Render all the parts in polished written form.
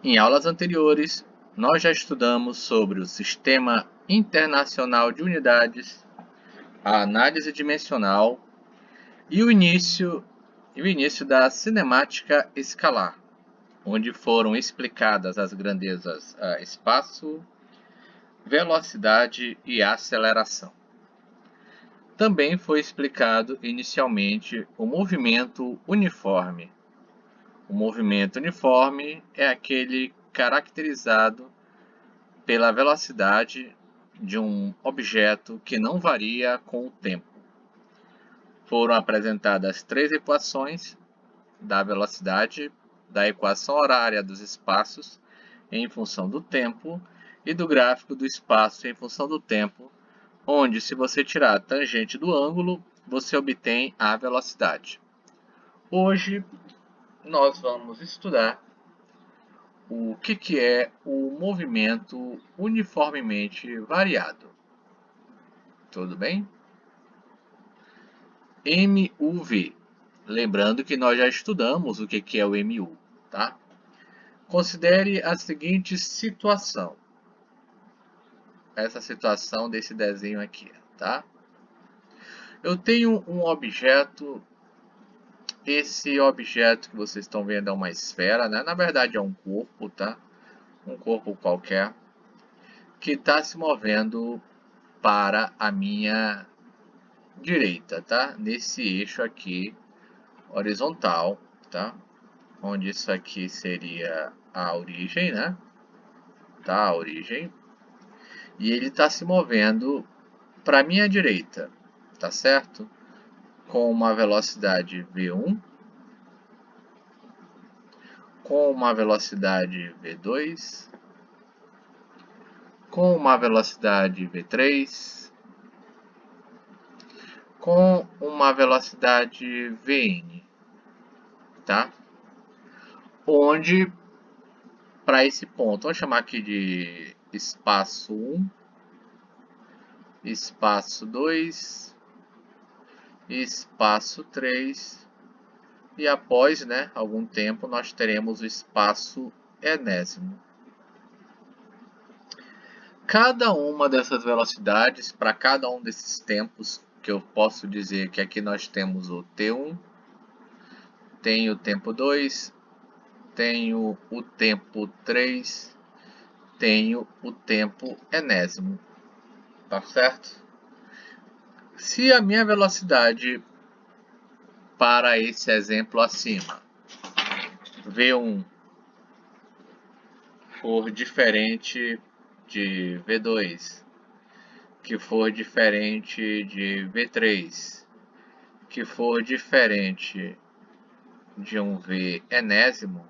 Em aulas anteriores, nós já estudamos sobre o Sistema Internacional de Unidades, a análise dimensional e o início da cinemática escalar, onde foram explicadas as grandezas espaço, velocidade e aceleração. Também foi explicado inicialmente o movimento uniforme. O movimento uniforme é aquele caracterizado pela velocidade de um objeto que não varia com o tempo. Foram apresentadas 3 equações da velocidade, da equação horária dos espaços em função do tempo e do gráfico do espaço em função do tempo, onde, se você tirar a tangente do ângulo, você obtém a velocidade. Hoje, nós vamos estudar o que é o movimento uniformemente variado. Tudo bem? MUV. Lembrando que nós já estudamos o que é o MU, tá? Considere a seguinte situação. Essa situação desse desenho aqui, tá? Eu tenho um objeto. Esse objeto que vocês estão vendo é uma esfera, né? Na verdade é um corpo, tá? Um corpo qualquer que está se movendo para a minha direita, tá? Nesse eixo aqui horizontal, tá? Onde isso aqui seria a origem, né? Tá? A origem. E ele está se movendo para a minha direita, tá certo? Com uma velocidade v1, com uma velocidade v2, com uma velocidade v3, com uma velocidade vn, tá? Onde, para esse ponto, vamos chamar aqui de espaço 1, espaço 2, espaço 3, e após, né, algum tempo, nós teremos o espaço enésimo. Cada uma dessas velocidades, para cada um desses tempos, que eu posso dizer que aqui nós temos o T1, tem o tempo 2, tenho o tempo 3, tenho o tempo enésimo, tá certo? Se a minha velocidade para esse exemplo acima, V1, for diferente de V2, que for diferente de V3, que for diferente de um V enésimo,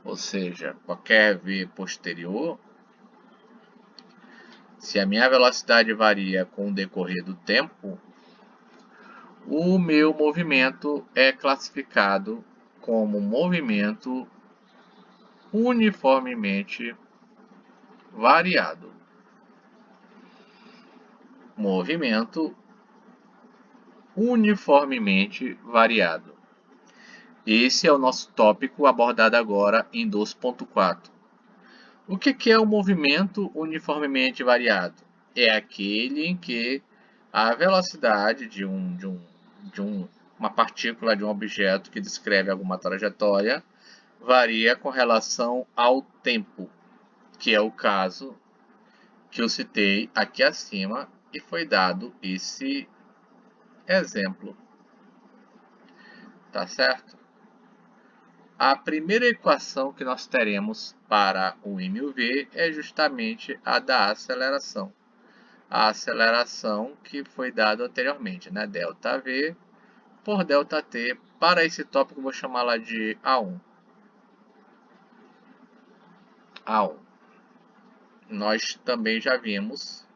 ou seja, qualquer V posterior, se a minha velocidade varia com o decorrer do tempo, o meu movimento é classificado como movimento uniformemente variado. Movimento uniformemente variado. Esse é o nosso tópico abordado agora em 2.4. O que é o movimento uniformemente variado? É aquele em que a velocidade de uma partícula, de um objeto que descreve alguma trajetória, varia com relação ao tempo, que é o caso que eu citei aqui acima e foi dado esse exemplo. Tá certo? A primeira equação que nós teremos para o MUV é justamente a da aceleração. A aceleração que foi dada anteriormente, né? ΔV por ΔT. Para esse tópico, eu vou chamá-la de A1. A1. Nós também já vimos,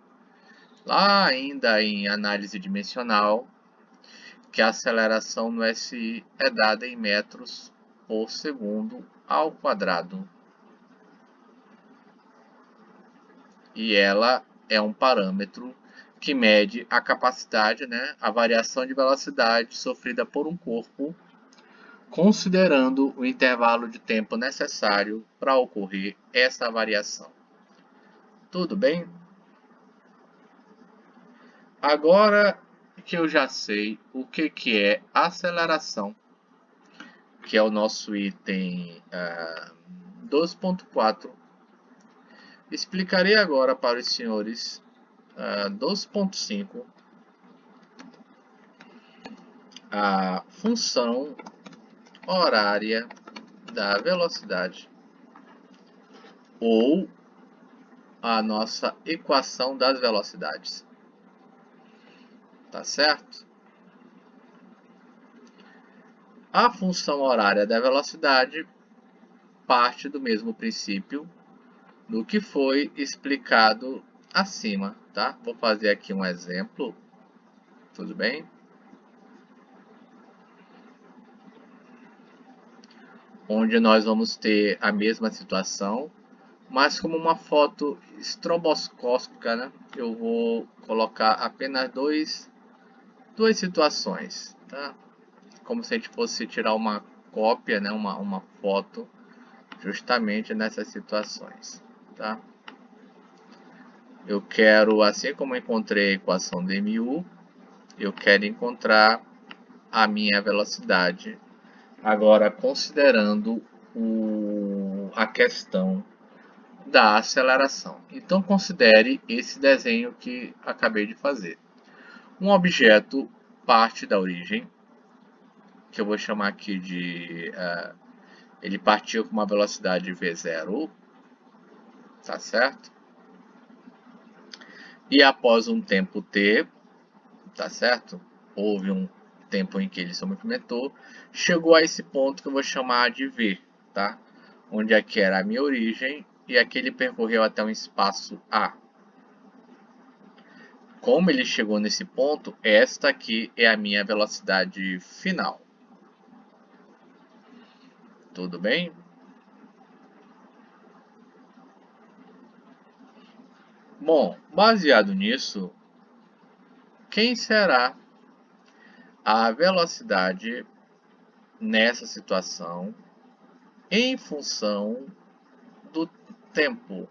lá ainda em análise dimensional, que a aceleração no SI é dada em metros por segundo ao quadrado. E ela é um parâmetro que mede a capacidade, né, a variação de velocidade sofrida por um corpo considerando o intervalo de tempo necessário para ocorrer essa variação. Tudo bem? Agora que eu já sei o que é aceleração, que é o nosso item 2.4, explicarei agora para os senhores 2.5 a função horária da velocidade, ou a nossa equação das velocidades. Tá certo? A função horária da velocidade parte do mesmo princípio do que foi explicado acima, tá? Vou fazer aqui um exemplo, tudo bem? Onde nós vamos ter a mesma situação, mas como uma foto estroboscópica, né? Eu vou colocar apenas duas situações, tá? Como se a gente fosse tirar uma cópia, né? Uma foto, justamente nessas situações, tá? Eu quero, assim como eu encontrei a equação de mu, eu quero encontrar a minha velocidade, agora considerando a questão da aceleração. Então considere esse desenho que acabei de fazer. Um objeto parte da origem, que eu vou chamar aqui de... ele partiu com uma velocidade v0, tá certo? E após um tempo t, tá certo? Houve um tempo em que ele se movimentou, chegou a esse ponto que eu vou chamar de v, tá? Onde aqui era a minha origem e aqui ele percorreu até um espaço A. Como ele chegou nesse ponto, esta aqui é a minha velocidade final. Tudo bem? Bom, baseado nisso, quem será a velocidade nessa situação em função do tempo?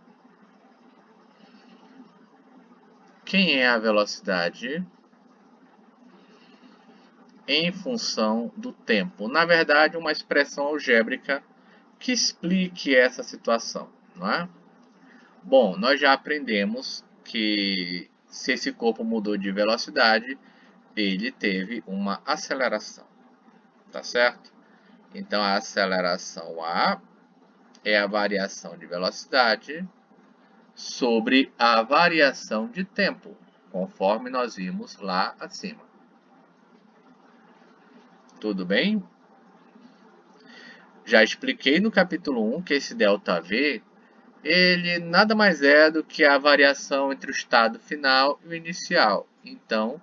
Quem é a velocidade em função do tempo? Na verdade, uma expressão algébrica que explique essa situação, não é? Bom, nós já aprendemos que se esse corpo mudou de velocidade, ele teve uma aceleração, tá certo? Então, a aceleração A é a variação de velocidade sobre a variação de tempo, conforme nós vimos lá acima. Tudo bem? Já expliquei no capítulo 1 que esse ΔV, ele nada mais é do que a variação entre o estado final e o inicial. Então,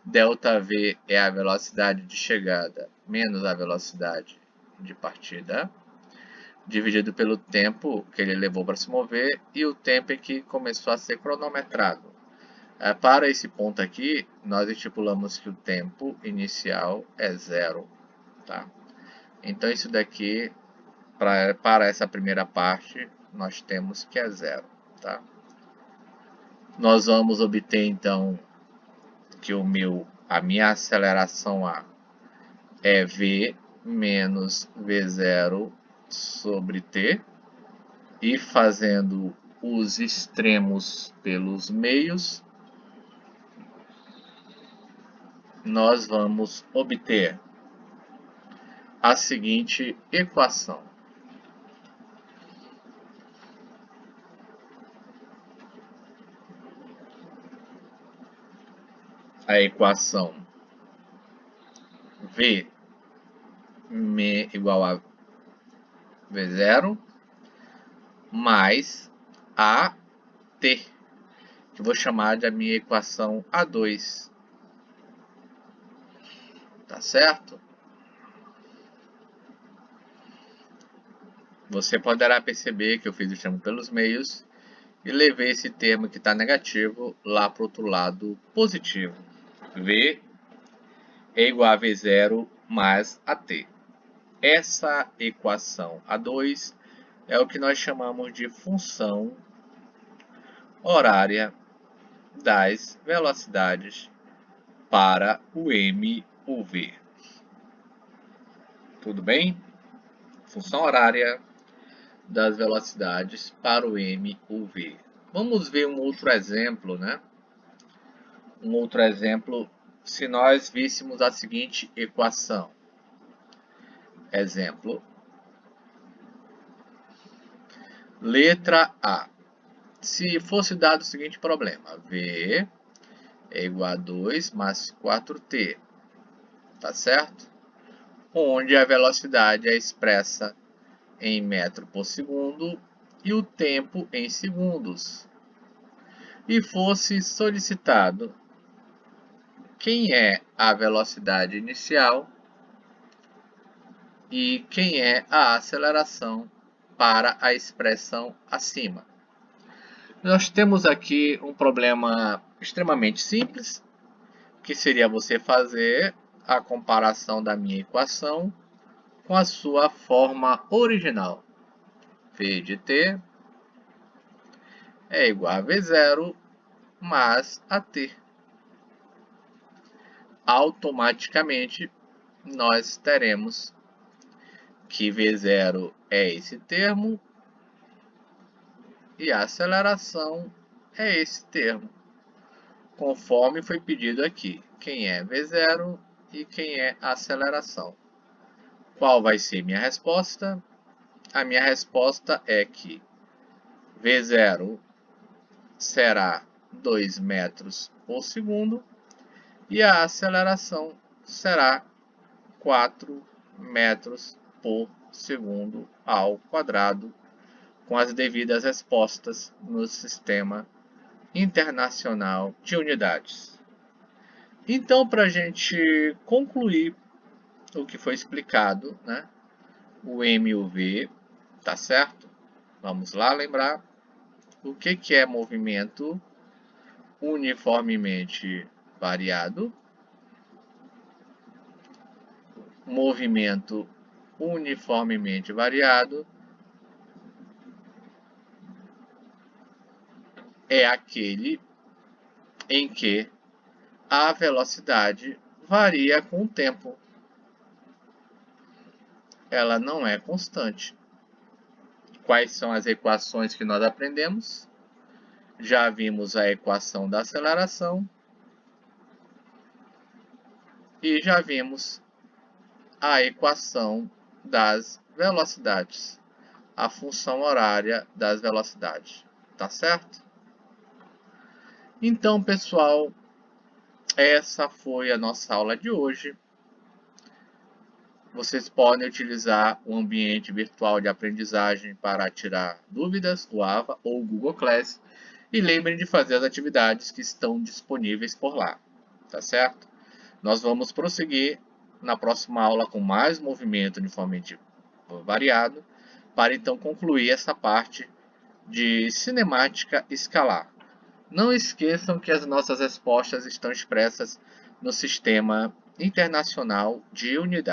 ΔV é a velocidade de chegada menos a velocidade de partida, dividido pelo tempo que ele levou para se mover e o tempo em que começou a ser cronometrado. Para esse ponto aqui, nós estipulamos que o tempo inicial é 0. Tá? Então, isso daqui, para essa primeira parte, nós temos que é 0. Tá? Nós vamos obter, então, que a minha aceleração A é V menos V0 sobre T, e fazendo os extremos pelos meios, nós vamos obter a seguinte equação. A equação V igual a V0 mais AT, que eu vou chamar de a minha equação A2. Tá certo? Você poderá perceber que eu fiz o extremo pelos meios e levei esse termo que está negativo lá para o outro lado positivo. V é igual a V0 mais AT. essa equação A2 é o que nós chamamos de função horária das velocidades para o M ou V. Tudo bem? Função horária das velocidades para o M ou V. Vamos ver um outro exemplo, né? Um outro exemplo, se nós víssemos a seguinte equação. Exemplo. Letra A. Se fosse dado o seguinte problema. V é igual a 2 mais 4t. Tá certo? Onde a velocidade é expressa em metro por segundo e o tempo em segundos. E fosse solicitado quem é a velocidade inicial e quem é a aceleração para a expressão acima. Nós temos aqui um problema extremamente simples, que seria você fazer a comparação da minha equação com a sua forma original. V de t é igual a V0 mais AT. Automaticamente, nós teremos que V0 é esse termo e a aceleração é esse termo, conforme foi pedido aqui. Quem é V0 e quem é a aceleração. Qual vai ser minha resposta? A minha resposta é que V0 será 2 metros por segundo e a aceleração será 4 metros por segundo ao quadrado, com as devidas respostas no Sistema Internacional de Unidades. Então, para a gente concluir o que foi explicado, né? O M e o V, tá certo? Vamos lá lembrar o que é movimento uniformemente variado. Movimento uniformemente variado é aquele em que a velocidade varia com o tempo. Ela não é constante. Quais são as equações que nós aprendemos? Já vimos a equação da aceleração e já vimos a equação das velocidades, a função horária das velocidades, tá certo? Então, pessoal, essa foi a nossa aula de hoje. Vocês podem utilizar o ambiente virtual de aprendizagem para tirar dúvidas, o AVA ou o Google Class. E lembrem de fazer as atividades que estão disponíveis por lá, tá certo? Nós vamos prosseguir na próxima aula com mais movimento uniformemente variado, para então concluir essa parte de cinemática escalar. Não esqueçam que as nossas respostas estão expressas no Sistema Internacional de Unidades.